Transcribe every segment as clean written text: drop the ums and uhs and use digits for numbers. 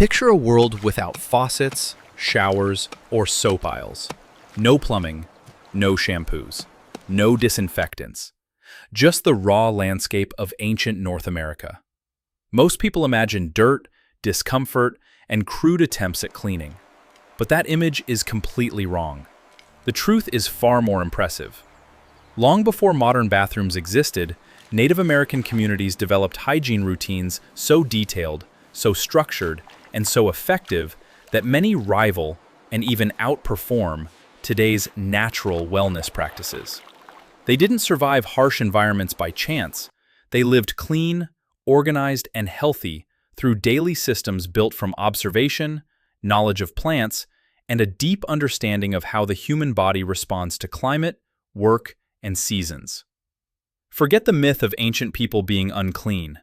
Picture a world without faucets, showers, or soap aisles. No plumbing, no shampoos, no disinfectants. Just the raw landscape of ancient North America. Most people imagine dirt, discomfort, and crude attempts at cleaning. But that image is completely wrong. The truth is far more impressive. Long before modern bathrooms existed, Native American communities developed hygiene routines so detailed, so structured, and so effective that many rival and even outperform today's natural wellness practices. They didn't survive harsh environments by chance. They lived clean, organized, and healthy through daily systems built from observation, knowledge of plants, and a deep understanding of how the human body responds to climate, work, and seasons. Forget the myth of ancient people being unclean.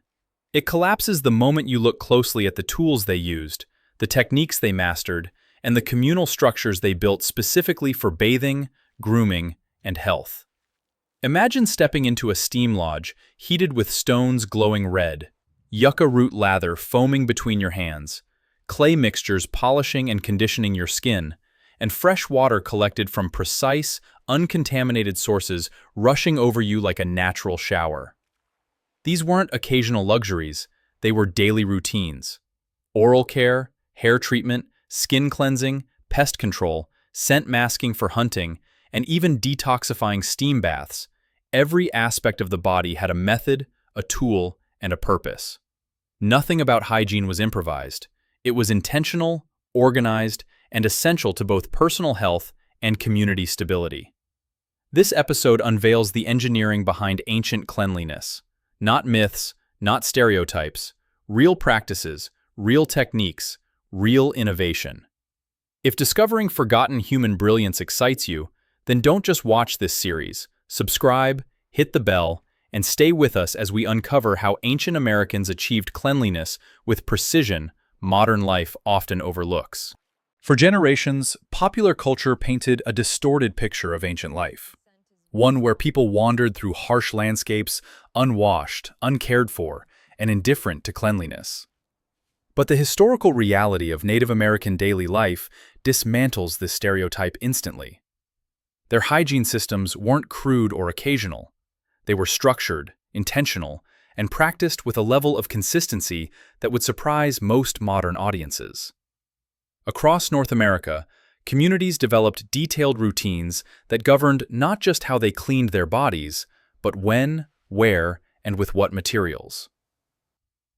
It collapses the moment you look closely at the tools they used, the techniques they mastered, and the communal structures they built specifically for bathing, grooming, and health. Imagine stepping into a steam lodge heated with stones glowing red, yucca-root lather foaming between your hands, clay mixtures polishing and conditioning your skin, and fresh water collected from precise, uncontaminated sources rushing over you like a natural shower. These weren't occasional luxuries, they were daily routines. Oral care, hair treatment, skin cleansing, pest control, scent masking for hunting, and even detoxifying steam baths. Every aspect of the body had a method, a tool, and a purpose. Nothing about hygiene was improvised. It was intentional, organized, and essential to both personal health and community stability. This episode unveils the engineering behind ancient cleanliness. Not myths, not stereotypes, real practices, real techniques, real innovation. If discovering forgotten human brilliance excites you, then don't just watch this series. Subscribe, hit the bell, and stay with us as we uncover how ancient Americans achieved cleanliness with precision modern life often overlooks. For generations, popular culture painted a distorted picture of ancient life. One where people wandered through harsh landscapes, unwashed, uncared for, and indifferent to cleanliness. But the historical reality of Native American daily life dismantles this stereotype instantly. Their hygiene systems weren't crude or occasional. They were structured, intentional, and practiced with a level of consistency that would surprise most modern audiences. Across North America, communities developed detailed routines that governed not just how they cleaned their bodies, but when, where, and with what materials.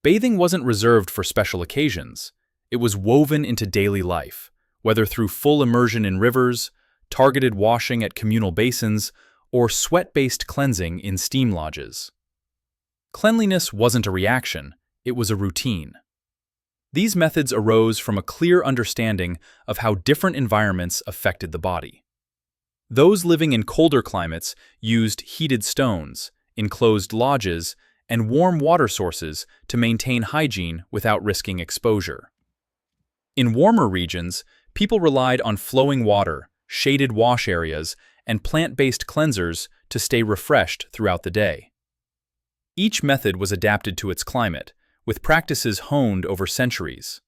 Bathing wasn't reserved for special occasions. It was woven into daily life, whether through full immersion in rivers, targeted washing at communal basins, or sweat-based cleansing in steam lodges. Cleanliness wasn't a reaction, it was a routine. These methods arose from a clear understanding of how different environments affected the body. Those living in colder climates used heated stones, enclosed lodges, and warm water sources to maintain hygiene without risking exposure. In warmer regions, people relied on flowing water, shaded wash areas, and plant-based cleansers to stay refreshed throughout the day. Each method was adapted to its climate, with practices honed over centuries.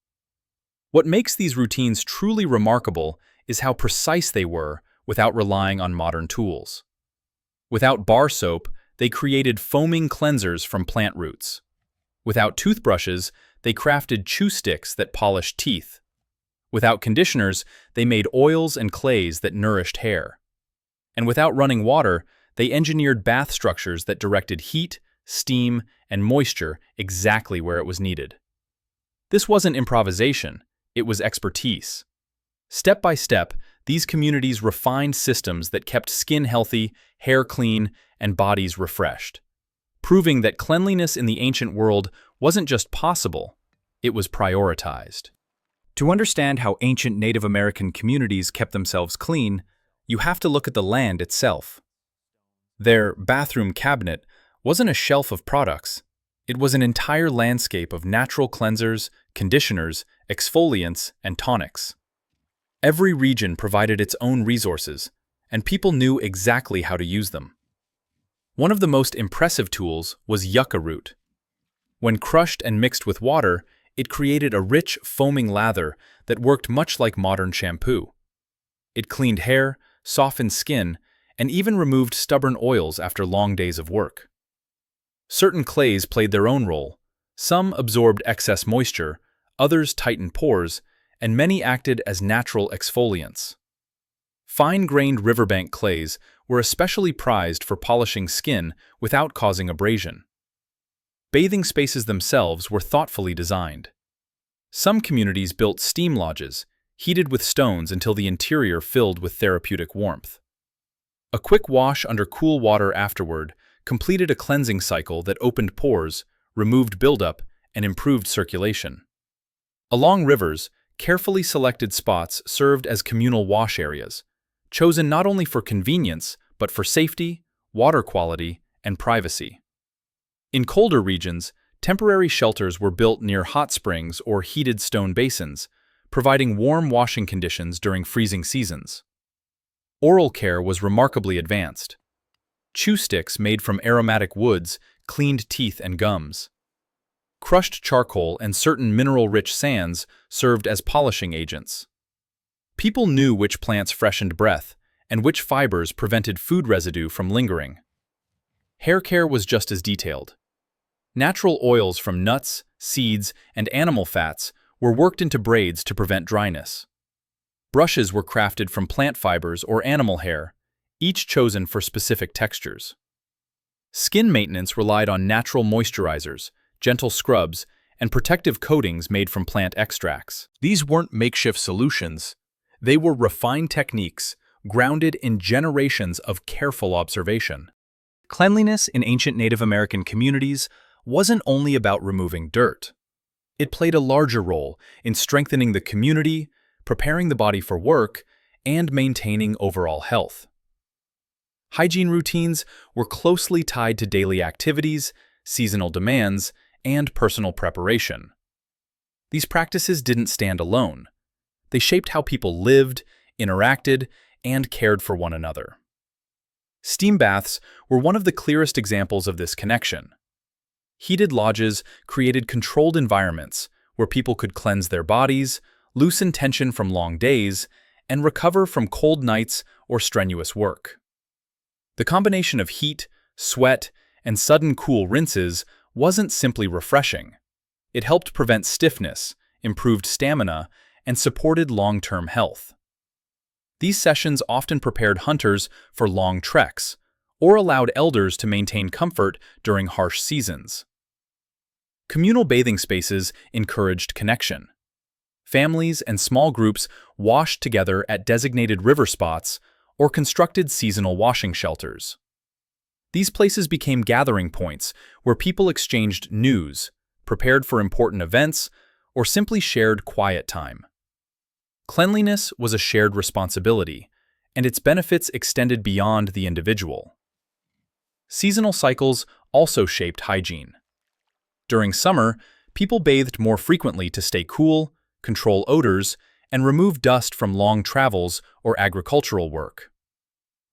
What makes these routines truly remarkable is how precise they were without relying on modern tools. Without bar soap, they created foaming cleansers from plant roots. Without toothbrushes, they crafted chew sticks that polished teeth. Without conditioners, they made oils and clays that nourished hair. And without running water, they engineered bath structures that directed heat, steam, and moisture exactly where it was needed. This wasn't improvisation, it was expertise. Step by step, these communities refined systems that kept skin healthy, hair clean, and bodies refreshed, proving that cleanliness in the ancient world wasn't just possible, it was prioritized. To understand how ancient Native American communities kept themselves clean, you have to look at the land itself. Their bathroom cabinet wasn't a shelf of products. It was an entire landscape of natural cleansers, conditioners, exfoliants, and tonics. Every region provided its own resources, and people knew exactly how to use them. One of the most impressive tools was yucca-root. When crushed and mixed with water, it created a rich, foaming lather that worked much like modern shampoo. It cleaned hair, softened skin, and even removed stubborn oils after long days of work. Certain clays played their own role. Some absorbed excess moisture, others tightened pores, and many acted as natural exfoliants. Fine-grained riverbank clays were especially prized for polishing skin without causing abrasion. Bathing spaces themselves were thoughtfully designed. Some communities built steam lodges, heated with stones until the interior filled with therapeutic warmth. A quick wash under cool water afterward completed a cleansing cycle that opened pores, removed buildup, and improved circulation. Along rivers, carefully selected spots served as communal wash areas, chosen not only for convenience but for safety, water quality, and privacy. In colder regions, temporary shelters were built near hot springs or heated stone basins, providing warm washing conditions during freezing seasons. Oral care was remarkably advanced. Chew sticks made from aromatic woods cleaned teeth and gums. Crushed charcoal and certain mineral-rich sands served as polishing agents. People knew which plants freshened breath and which fibers prevented food residue from lingering. Hair care was just as detailed. Natural oils from nuts, seeds, and animal fats were worked into braids to prevent dryness. Brushes were crafted from plant fibers or animal hair, each chosen for specific textures. Skin maintenance relied on natural moisturizers, gentle scrubs, and protective coatings made from plant extracts. These weren't makeshift solutions. They were refined techniques, grounded in generations of careful observation. Cleanliness in ancient Native American communities wasn't only about removing dirt. It played a larger role in strengthening the community, preparing the body for work, and maintaining overall health. Hygiene routines were closely tied to daily activities, seasonal demands, and personal preparation. These practices didn't stand alone. They shaped how people lived, interacted, and cared for one another. Steam baths were one of the clearest examples of this connection. Heated lodges created controlled environments where people could cleanse their bodies, loosen tension from long days, and recover from cold nights or strenuous work. The combination of heat, sweat, and sudden cool rinses wasn't simply refreshing. It helped prevent stiffness, improved stamina, and supported long-term health. These sessions often prepared hunters for long treks or allowed elders to maintain comfort during harsh seasons. Communal bathing spaces encouraged connection. Families and small groups washed together at designated river spots or constructed seasonal washing shelters. These places became gathering points where people exchanged news, prepared for important events, or simply shared quiet time. Cleanliness was a shared responsibility, and its benefits extended beyond the individual. Seasonal cycles also shaped hygiene. During summer, people bathed more frequently to stay cool, control odors, and remove dust from long travels or agricultural work.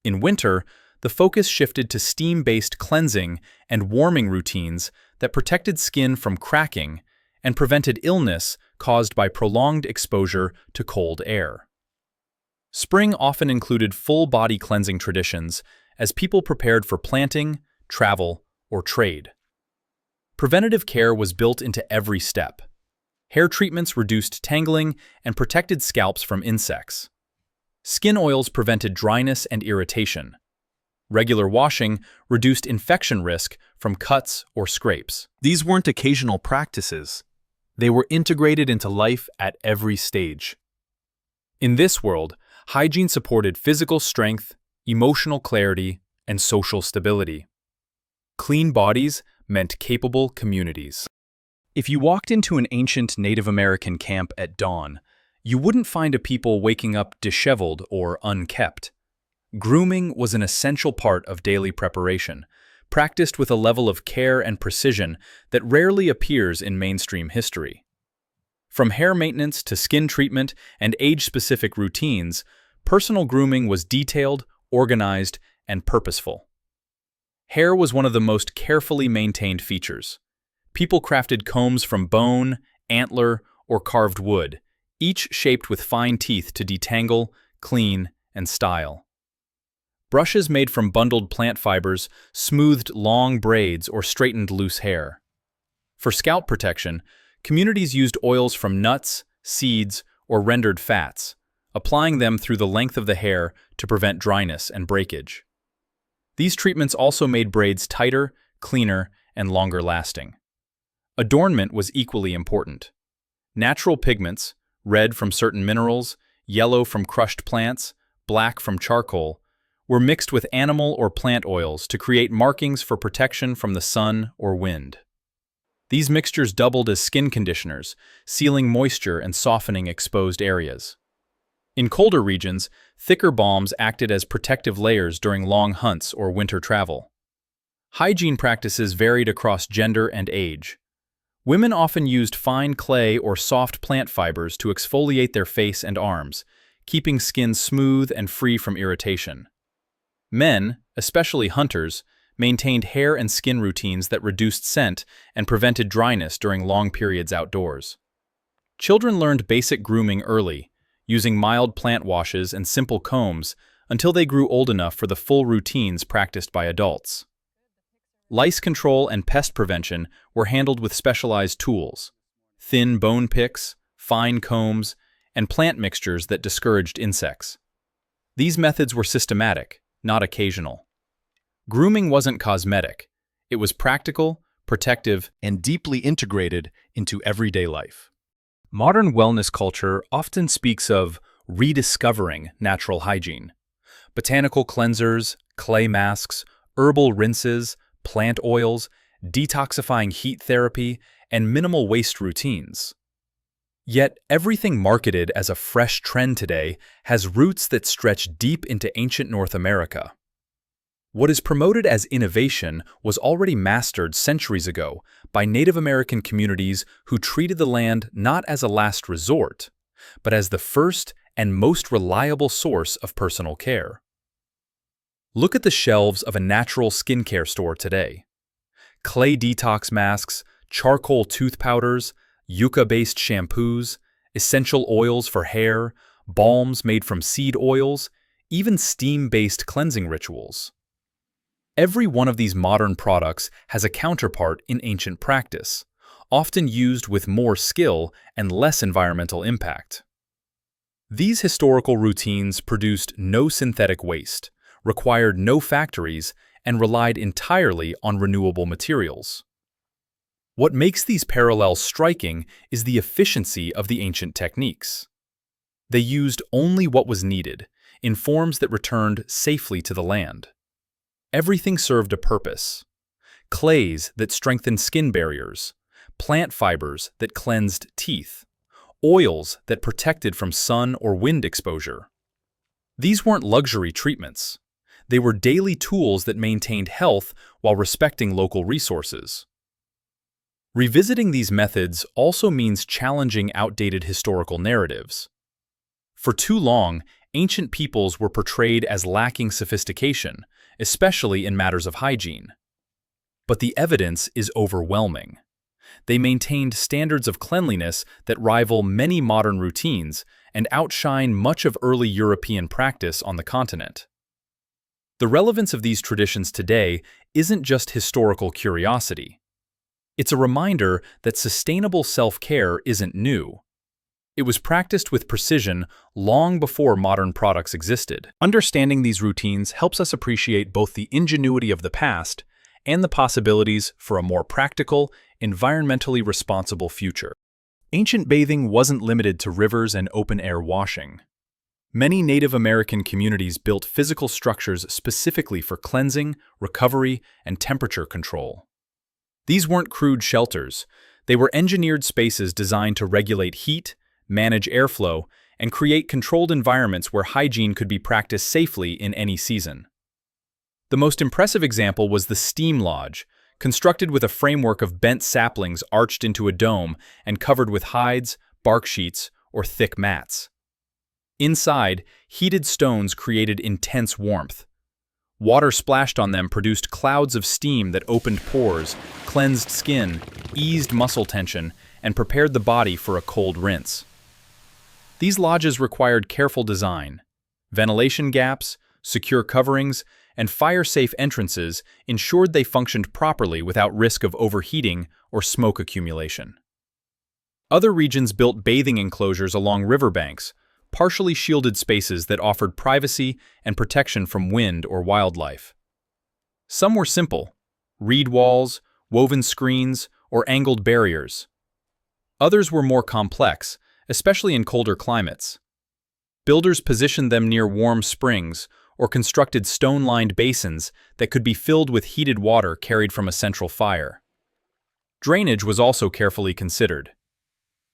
In winter, the focus shifted to steam-based cleansing and warming routines that protected skin from cracking and prevented illness caused by prolonged exposure to cold air. Spring often included full-body cleansing traditions as people prepared for planting, travel, or trade. Preventative care was built into every step. Hair treatments reduced tangling and protected scalps from insects. Skin oils prevented dryness and irritation. Regular washing reduced infection risk from cuts or scrapes. These weren't occasional practices. They were integrated into life at every stage. In this world, hygiene supported physical strength, emotional clarity, and social stability. Clean bodies meant capable communities. If you walked into an ancient Native American camp at dawn, you wouldn't find a people waking up disheveled or unkept. Grooming was an essential part of daily preparation, practiced with a level of care and precision that rarely appears in mainstream history. From hair maintenance to skin treatment and age-specific routines, personal grooming was detailed, organized, and purposeful. Hair was one of the most carefully maintained features. People crafted combs from bone, antler, or carved wood, each shaped with fine teeth to detangle, clean, and style. Brushes made from bundled plant fibers smoothed long braids or straightened loose hair. For scalp protection, communities used oils from nuts, seeds, or rendered fats, applying them through the length of the hair to prevent dryness and breakage. These treatments also made braids tighter, cleaner, and longer lasting. Adornment was equally important. Natural pigments, red from certain minerals, yellow from crushed plants, black from charcoal, were mixed with animal or plant oils to create markings for protection from the sun or wind. These mixtures doubled as skin conditioners, sealing moisture and softening exposed areas. In colder regions, thicker balms acted as protective layers during long hunts or winter travel. Hygiene practices varied across gender and age. Women often used fine clay or soft plant fibers to exfoliate their face and arms, keeping skin smooth and free from irritation. Men, especially hunters, maintained hair and skin routines that reduced scent and prevented dryness during long periods outdoors. Children learned basic grooming early, using mild plant washes and simple combs until they grew old enough for the full routines practiced by adults. Lice control and pest prevention were handled with specialized tools: thin bone picks, fine combs, and plant mixtures that discouraged insects. These methods were systematic, not occasional. Grooming wasn't cosmetic. It was practical, protective, and deeply integrated into everyday life. Modern wellness culture often speaks of rediscovering natural hygiene. Botanical cleansers, clay masks, herbal rinses, plant oils, detoxifying heat therapy, and minimal waste routines. Yet everything marketed as a fresh trend today has roots that stretch deep into ancient North America. What is promoted as innovation was already mastered centuries ago by Native American communities who treated the land not as a last resort, but as the first and most reliable source of personal care. Look at the shelves of a natural skincare store today. Clay detox masks, charcoal tooth powders, yucca-based shampoos, essential oils for hair, balms made from seed oils, even steam-based cleansing rituals. Every one of these modern products has a counterpart in ancient practice, often used with more skill and less environmental impact. These historical routines produced no synthetic waste, required no factories, and relied entirely on renewable materials. What makes these parallels striking is the efficiency of the ancient techniques. They used only what was needed, in forms that returned safely to the land. Everything served a purpose: clays that strengthened skin barriers, plant fibers that cleansed teeth, oils that protected from sun or wind exposure. These weren't luxury treatments. They were daily tools that maintained health while respecting local resources. Revisiting these methods also means challenging outdated historical narratives. For too long, ancient peoples were portrayed as lacking sophistication, especially in matters of hygiene. But the evidence is overwhelming. They maintained standards of cleanliness that rival many modern routines and outshine much of early European practice on the continent. The relevance of these traditions today isn't just historical curiosity. It's a reminder that sustainable self-care isn't new. It was practiced with precision long before modern products existed. Understanding these routines helps us appreciate both the ingenuity of the past and the possibilities for a more practical, environmentally responsible future. Ancient bathing wasn't limited to rivers and open-air washing. Many Native American communities built physical structures specifically for cleansing, recovery, and temperature control. These weren't crude shelters. They were engineered spaces designed to regulate heat, manage airflow, and create controlled environments where hygiene could be practiced safely in any season. The most impressive example was the steam lodge, constructed with a framework of bent saplings arched into a dome and covered with hides, bark sheets, or thick mats. Inside, heated stones created intense warmth. Water splashed on them produced clouds of steam that opened pores, cleansed skin, eased muscle tension, and prepared the body for a cold rinse. These lodges required careful design. Ventilation gaps, secure coverings, and fire-safe entrances ensured they functioned properly without risk of overheating or smoke accumulation. Other regions built bathing enclosures along riverbanks, partially shielded spaces that offered privacy and protection from wind or wildlife. Some were simple: reed walls, woven screens, or angled barriers. Others were more complex, especially in colder climates. Builders positioned them near warm springs or constructed stone-lined basins that could be filled with heated water carried from a central fire. Drainage was also carefully considered.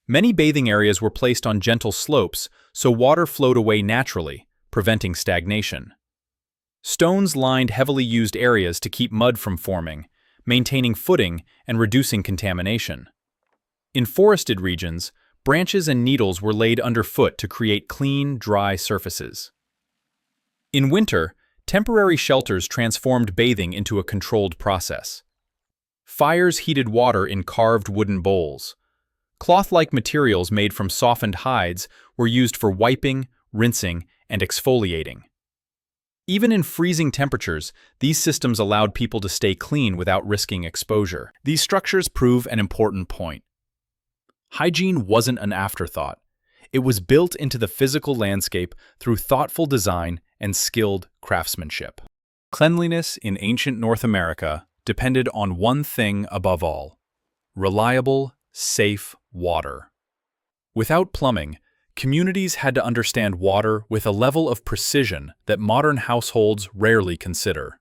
Many bathing areas were placed on gentle slopes so water flowed away naturally, preventing stagnation. Stones lined heavily used areas to keep mud from forming, maintaining footing and reducing contamination. In forested regions, branches and needles were laid underfoot to create clean, dry surfaces. In winter, temporary shelters transformed bathing into a controlled process. Fires heated water in carved wooden bowls. Cloth-like materials made from softened hides were used for wiping, rinsing, and exfoliating. Even in freezing temperatures, these systems allowed people to stay clean without risking exposure. These structures prove an important point. Hygiene wasn't an afterthought. It was built into the physical landscape through thoughtful design and skilled craftsmanship. Cleanliness in ancient North America depended on one thing above all: reliable, safe water. Without plumbing, communities had to understand water with a level of precision that modern households rarely consider.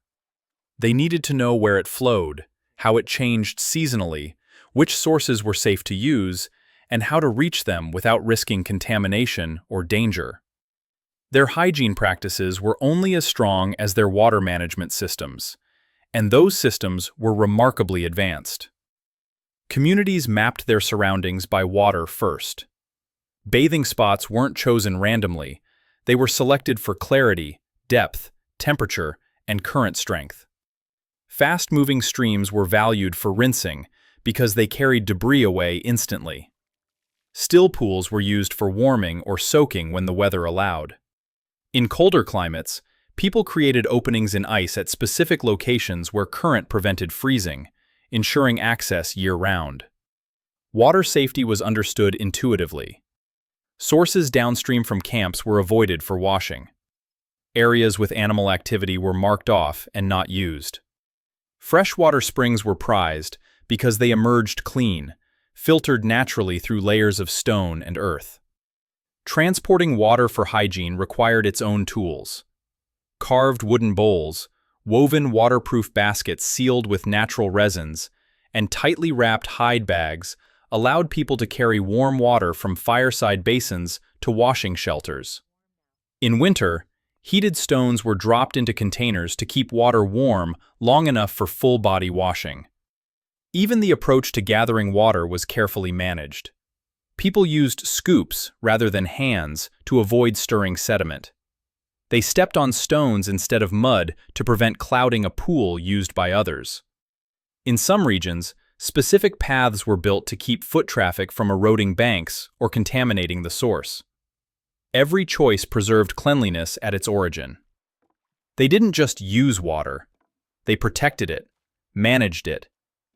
They needed to know where it flowed, how it changed seasonally, which sources were safe to use, and how to reach them without risking contamination or danger. Their hygiene practices were only as strong as their water management systems, and those systems were remarkably advanced. Communities mapped their surroundings by water first. Bathing spots weren't chosen randomly. They were selected for clarity, depth, temperature, and current strength. Fast-moving streams were valued for rinsing because they carried debris away instantly. Still pools were used for warming or soaking when the weather allowed. In colder climates, people created openings in ice at specific locations where current prevented freezing, ensuring access year-round. Water safety was understood intuitively. Sources downstream from camps were avoided for washing. Areas with animal activity were marked off and not used. Freshwater springs were prized because they emerged clean, filtered naturally through layers of stone and earth. Transporting water for hygiene required its own tools. Carved wooden bowls, woven waterproof baskets sealed with natural resins, and tightly wrapped hide bags allowed people to carry warm water from fireside basins to washing shelters. In winter, heated stones were dropped into containers to keep water warm long enough for full-body washing. Even the approach to gathering water was carefully managed. People used scoops rather than hands to avoid stirring sediment. They stepped on stones instead of mud to prevent clouding a pool used by others. In some regions, specific paths were built to keep foot traffic from eroding banks or contaminating the source. Every choice preserved cleanliness at its origin. They didn't just use water. They protected it, managed it,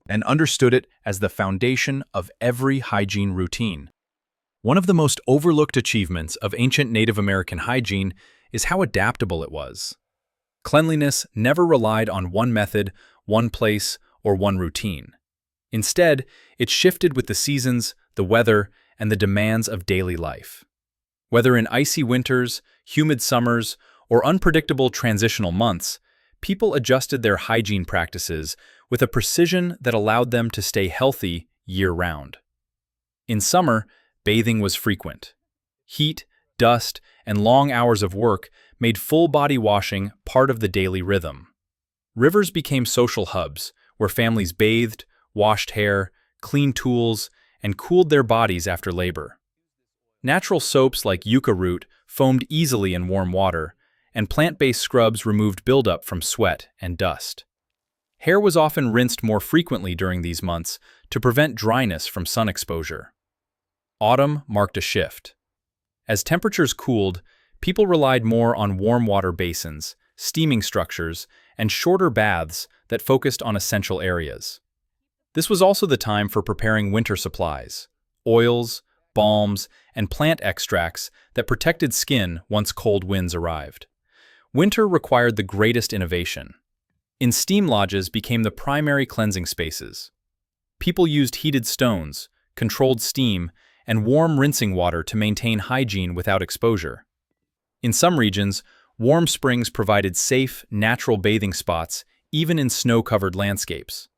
and understood it as the foundation of every hygiene routine. One of the most overlooked achievements of ancient Native American hygiene is how adaptable it was. Cleanliness never relied on one method, one place, or one routine. Instead, it shifted with the seasons, the weather, and the demands of daily life. Whether in icy winters, humid summers, or unpredictable transitional months, people adjusted their hygiene practices with a precision that allowed them to stay healthy year-round. In summer, bathing was frequent. Heat, dust, and long hours of work made full-body washing part of the daily rhythm. Rivers became social hubs where families bathed, washed hair, cleaned tools, and cooled their bodies after labor. Natural soaps like yucca-root foamed easily in warm water, and plant-based scrubs removed buildup from sweat and dust. Hair was often rinsed more frequently during these months to prevent dryness from sun exposure. Autumn marked a shift. As temperatures cooled, people relied more on warm water basins, steaming structures, and shorter baths that focused on essential areas. This was also the time for preparing winter supplies, oils, balms, and plant extracts that protected skin once cold winds arrived. Winter required the greatest innovation. Steam lodges became the primary cleansing spaces. People used heated stones, controlled steam, and warm rinsing water to maintain hygiene without exposure. In some regions, warm springs provided safe, natural bathing spots even in snow-covered landscapes.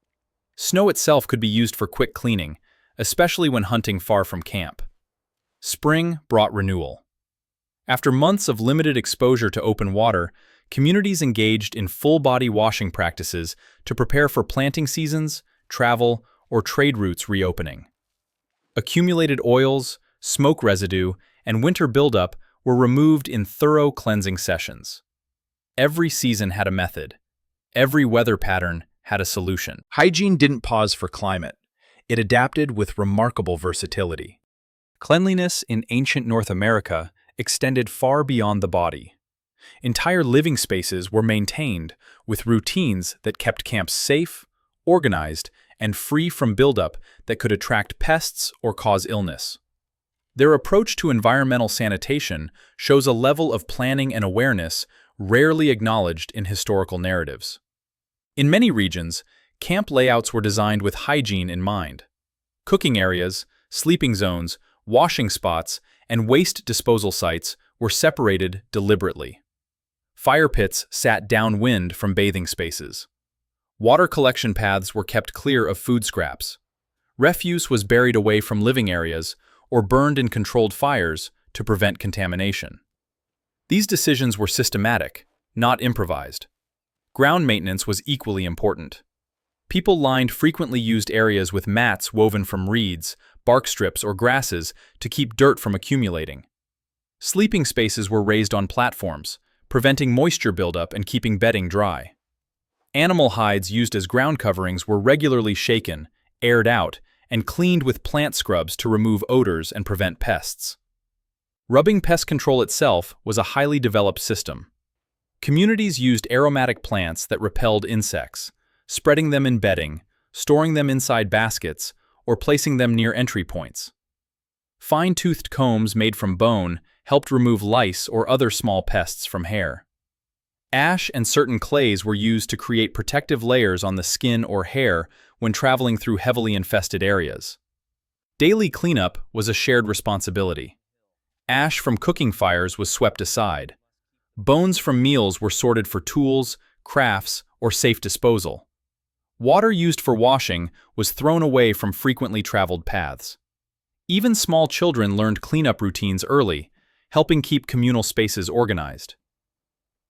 Snow itself could be used for quick cleaning, especially when hunting far from camp. Spring brought renewal. After months of limited exposure to open water, communities engaged in full-body washing practices to prepare for planting seasons, travel, or trade routes reopening. Accumulated oils, smoke residue, and winter buildup were removed in thorough cleansing sessions. Every season had a method. Every weather pattern had a solution. Hygiene didn't pause for climate. It adapted with remarkable versatility. Cleanliness in ancient North America extended far beyond the body. Entire living spaces were maintained with routines that kept camps safe, organized, and free from buildup that could attract pests or cause illness. Their approach to environmental sanitation shows a level of planning and awareness rarely acknowledged in historical narratives. In many regions, camp layouts were designed with hygiene in mind. Cooking areas, sleeping zones, washing spots, and waste disposal sites were separated deliberately. Fire pits sat downwind from bathing spaces. Water collection paths were kept clear of food scraps. Refuse was buried away from living areas or burned in controlled fires to prevent contamination. These decisions were systematic, not improvised. Ground maintenance was equally important. People lined frequently used areas with mats woven from reeds, bark strips, or grasses to keep dirt from accumulating. Sleeping spaces were raised on platforms, preventing moisture buildup and keeping bedding dry. Animal hides used as ground coverings were regularly shaken, aired out, and cleaned with plant scrubs to remove odors and prevent pests. Rubbing pest control itself was a highly developed system. Communities used aromatic plants that repelled insects, spreading them in bedding, storing them inside baskets, or placing them near entry points. Fine-toothed combs made from bone helped remove lice or other small pests from hair. Ash and certain clays were used to create protective layers on the skin or hair when traveling through heavily infested areas. Daily cleanup was a shared responsibility. Ash from cooking fires was swept aside. Bones from meals were sorted for tools, crafts, or safe disposal. Water used for washing was thrown away from frequently traveled paths. Even small children learned cleanup routines early, helping keep communal spaces organized.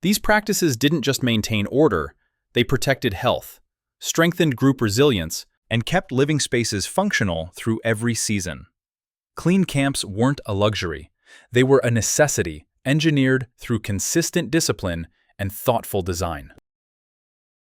These practices didn't just maintain order, they protected health, strengthened group resilience, and kept living spaces functional through every season. Clean camps weren't a luxury, they were a necessity, engineered through consistent discipline and thoughtful design.